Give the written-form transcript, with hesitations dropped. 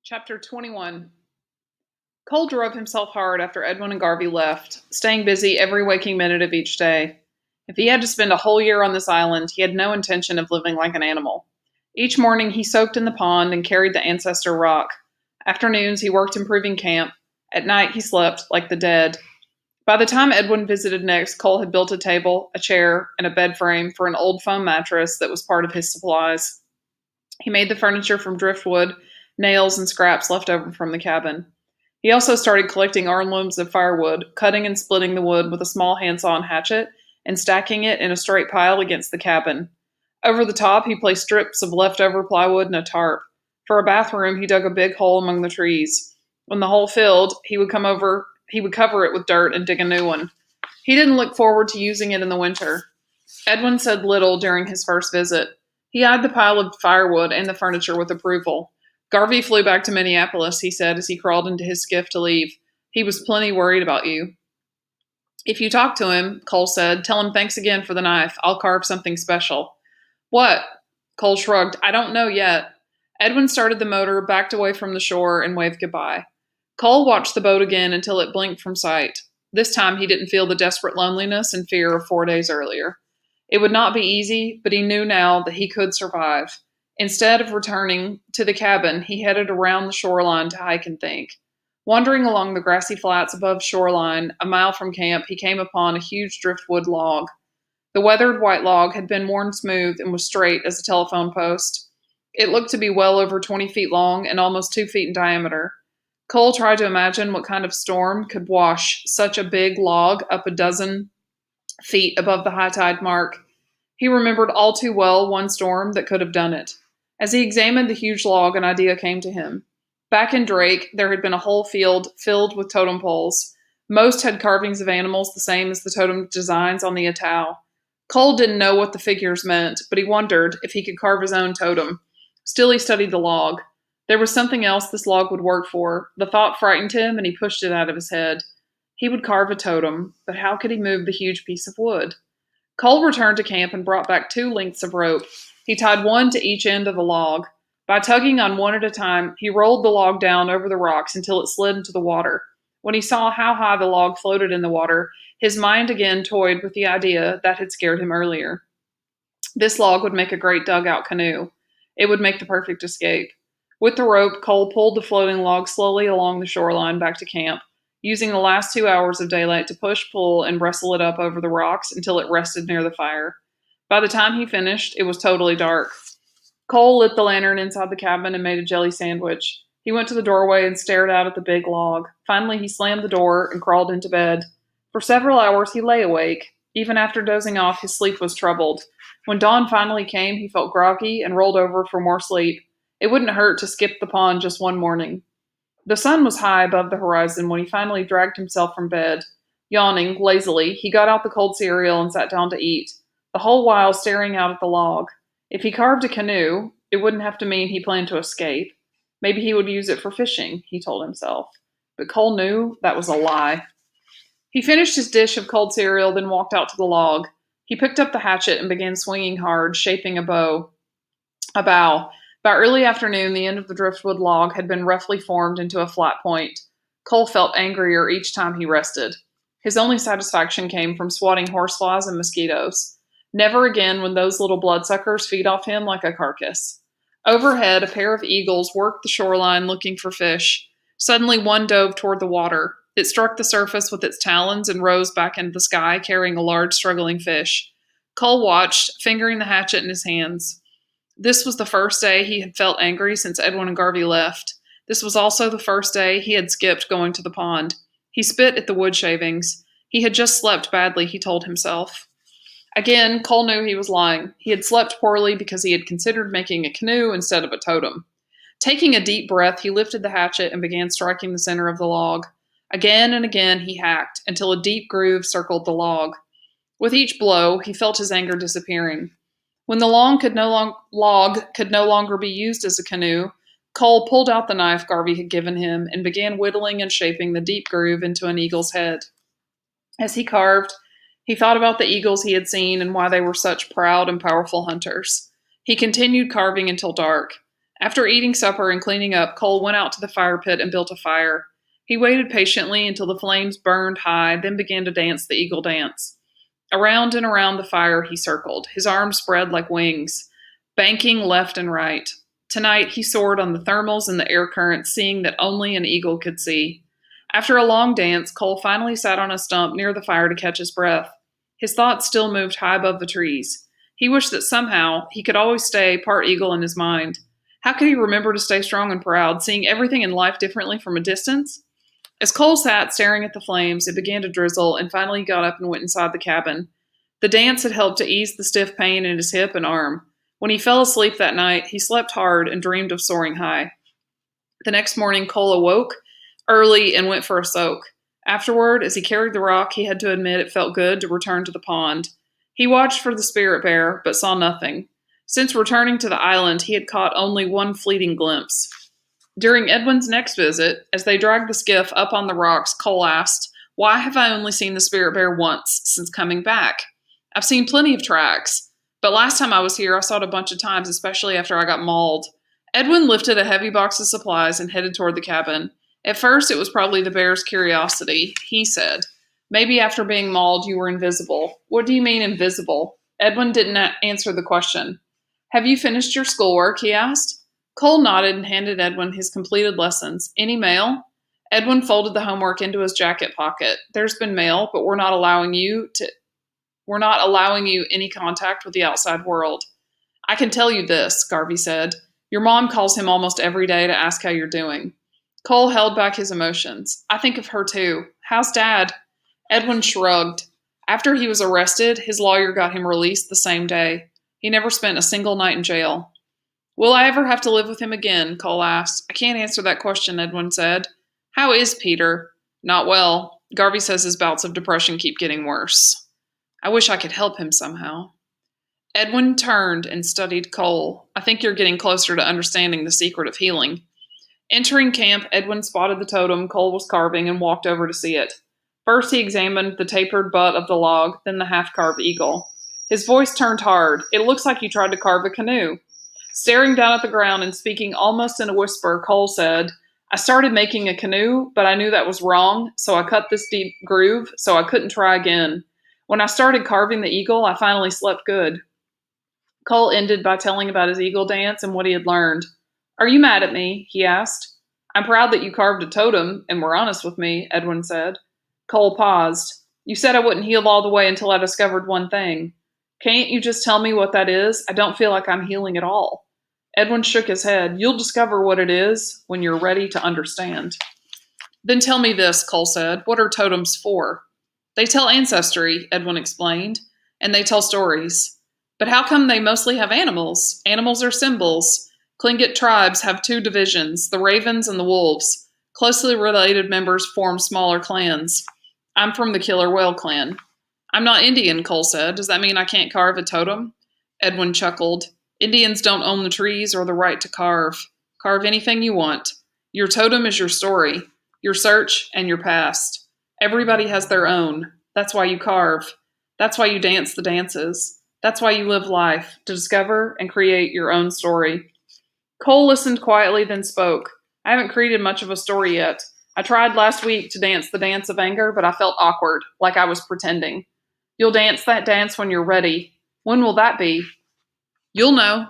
Chapter 21. Cole drove himself hard after Edwin and Garvey left, staying busy every waking minute of each day. If he had to spend a whole year on this island, he had no intention of living like an animal. Each morning he soaked in the pond and carried the ancestor rock. Afternoons he worked improving camp. At night he slept like the dead. By the time Edwin visited next, Cole had built a table, a chair, and a bed frame for an old foam mattress that was part of his supplies. He made the furniture from driftwood, nails, and scraps left over from the cabin. He also started collecting armlooms of firewood, cutting and splitting the wood with a small handsaw and hatchet, and stacking it in a straight pile against the cabin. Over the top, he placed strips of leftover plywood and a tarp. For a bathroom, he dug a big hole among the trees. When the hole filled, he would cover it with dirt and dig a new one. He didn't look forward to using it in the winter. Edwin said little during his first visit. He eyed the pile of firewood and the furniture with approval. Garvey flew back to Minneapolis, he said as he crawled into his skiff to leave. He was plenty worried about you. If you talk to him, Cole said, tell him thanks again for the knife. I'll carve something special. What? Cole shrugged. I don't know yet. Edwin started the motor, backed away from the shore, and waved goodbye. Cole watched the boat again until it blinked from sight. This time he didn't feel the desperate loneliness and fear of 4 days earlier. It would not be easy, but he knew now that he could survive. Instead of returning to the cabin, he headed around the shoreline to hike and think. Wandering along the grassy flats above shoreline, a mile from camp, he came upon a huge driftwood log. The weathered white log had been worn smooth and was straight as a telephone post. It looked to be well over 20 feet long and almost 2 feet in diameter. Cole tried to imagine what kind of storm could wash such a big log up a dozen feet above the high tide mark. He remembered all too well one storm that could have done it. As he examined the huge log, an idea came to him. Back in Drake, there had been a whole field filled with totem poles. Most had carvings of animals the same as the totem designs on the atoll. Cole didn't know what the figures meant, but he wondered if he could carve his own totem. Still, he studied the log. There was something else this log would work for. The thought frightened him, and he pushed it out of his head. He would carve a totem, but how could he move the huge piece of wood? Cole returned to camp and brought back 2 lengths of rope. He tied one to each end of the log. By tugging on one at a time, he rolled the log down over the rocks until it slid into the water. When he saw how high the log floated in the water, his mind again toyed with the idea that had scared him earlier. This log would make a great dugout canoe. It would make the perfect escape. With the rope, Cole pulled the floating log slowly along the shoreline back to camp, using the last 2 hours of daylight to push, pull, and wrestle it up over the rocks until it rested near the fire. By the time he finished, it was totally dark. Cole lit the lantern inside the cabin and made a jelly sandwich. He went to the doorway and stared out at the big log. Finally, he slammed the door and crawled into bed. For several hours, he lay awake. Even after dozing off, his sleep was troubled. When dawn finally came, he felt groggy and rolled over for more sleep. It wouldn't hurt to skip the pond just one morning. The sun was high above the horizon when he finally dragged himself from bed. Yawning lazily, he got out the cold cereal and sat down to eat, the whole while staring out at the log. If he carved a canoe, it wouldn't have to mean he planned to escape. Maybe he would use it for fishing, he told himself. But Cole knew that was a lie. He finished his dish of cold cereal, then walked out to the log. He picked up the hatchet and began swinging hard, shaping a bow. A bow. By early afternoon, the end of the driftwood log had been roughly formed into a flat point. Cole felt angrier each time he rested. His only satisfaction came from swatting horseflies and mosquitoes. Never again would those little bloodsuckers feed off him like a carcass. Overhead, a pair of eagles worked the shoreline looking for fish. Suddenly, one dove toward the water. It struck the surface with its talons and rose back into the sky, carrying a large, struggling fish. Cole watched, fingering the hatchet in his hands. This was the first day he had felt angry since Edwin and Garvey left. This was also the first day he had skipped going to the pond. He spit at the wood shavings. He had just slept badly, he told himself. Again, Cole knew he was lying. He had slept poorly because he had considered making a canoe instead of a totem. Taking a deep breath, he lifted the hatchet and began striking the center of the log. Again and again he hacked, until a deep groove circled the log. With each blow, he felt his anger disappearing. When the log could no longer be used as a canoe, Cole pulled out the knife Garvey had given him and began whittling and shaping the deep groove into an eagle's head. As he carved, he thought about the eagles he had seen and why they were such proud and powerful hunters. He continued carving until dark. After eating supper and cleaning up, Cole went out to the fire pit and built a fire. He waited patiently until the flames burned high, then began to dance the eagle dance. Around and around the fire he circled, his arms spread like wings, banking left and right. Tonight he soared on the thermals and the air currents, seeing that only an eagle could see. After a long dance, Cole finally sat on a stump near the fire to catch his breath. His thoughts still moved high above the trees. He wished that somehow he could always stay part eagle in his mind. How could he remember to stay strong and proud, seeing everything in life differently from a distance? As Cole sat staring at the flames, it began to drizzle, and finally he got up and went inside the cabin. The dance had helped to ease the stiff pain in his hip and arm. When he fell asleep that night, he slept hard and dreamed of soaring high. The next morning, Cole awoke early and went for a soak. Afterward, as he carried the rock, he had to admit it felt good to return to the pond. He watched for the spirit bear, but saw nothing. Since returning to the island, he had caught only one fleeting glimpse. During Edwin's next visit, as they dragged the skiff up on the rocks, Cole asked, "Why have I only seen the spirit bear once since coming back? I've seen plenty of tracks, but last time I was here, I saw it a bunch of times, especially after I got mauled." Edwin lifted a heavy box of supplies and headed toward the cabin. At first, it was probably the bear's curiosity. He said, "Maybe after being mauled, you were invisible." "What do you mean invisible?" Edwin didn't answer the question. "Have you finished your schoolwork?" he asked. Cole nodded and handed Edwin his completed lessons. "Any mail?" Edwin folded the homework into his jacket pocket. "There's been mail, but we're not allowing you any contact with the outside world." "I can tell you this," Garvey said. "Your mom calls him almost every day to ask how you're doing." Cole held back his emotions. "I think of her too. How's Dad?" Edwin shrugged. After he was arrested, his lawyer got him released the same day. He never spent a single night in jail. "Will I ever have to live with him again?" Cole asked. "I can't answer that question," Edwin said. "How is Peter?" "Not well. Garvey says his bouts of depression keep getting worse. I wish I could help him somehow." Edwin turned and studied Cole. "I think you're getting closer to understanding the secret of healing." Entering camp, Edwin spotted the totem Cole was carving and walked over to see it. First, he examined the tapered butt of the log, then the half-carved eagle. His voice turned hard. "It looks like you tried to carve a canoe." Staring down at the ground and speaking almost in a whisper, Cole said, "I started making a canoe, but I knew that was wrong, so I cut this deep groove so I couldn't try again. When I started carving the eagle, I finally slept good." Cole ended by telling about his eagle dance and what he had learned. "Are you mad at me?" he asked. "I'm proud that you carved a totem and were honest with me," Edwin said. Cole paused. "You said I wouldn't heal all the way until I discovered one thing. Can't you just tell me what that is? I don't feel like I'm healing at all." Edwin shook his head. "You'll discover what it is when you're ready to understand." "Then tell me this," Cole said. "What are totems for?" "They tell ancestry," Edwin explained, "and they tell stories." "But how come they mostly have animals? Animals are symbols. Tlingit tribes have two divisions, the ravens and the wolves. Closely related members form smaller clans. I'm from the Killer Whale clan." "I'm not Indian," Cole said. "Does that mean I can't carve a totem?" Edwin chuckled. "Indians don't own the trees or the right to carve. Carve anything you want. Your totem is your story, your search, and your past. Everybody has their own. That's why you carve. That's why you dance the dances. That's why you live life, to discover and create your own story." Cole listened quietly, then spoke. "I haven't created much of a story yet. I tried last week to dance the dance of anger, but I felt awkward, like I was pretending. You'll dance that dance when you're ready. When will that be?" "You'll know."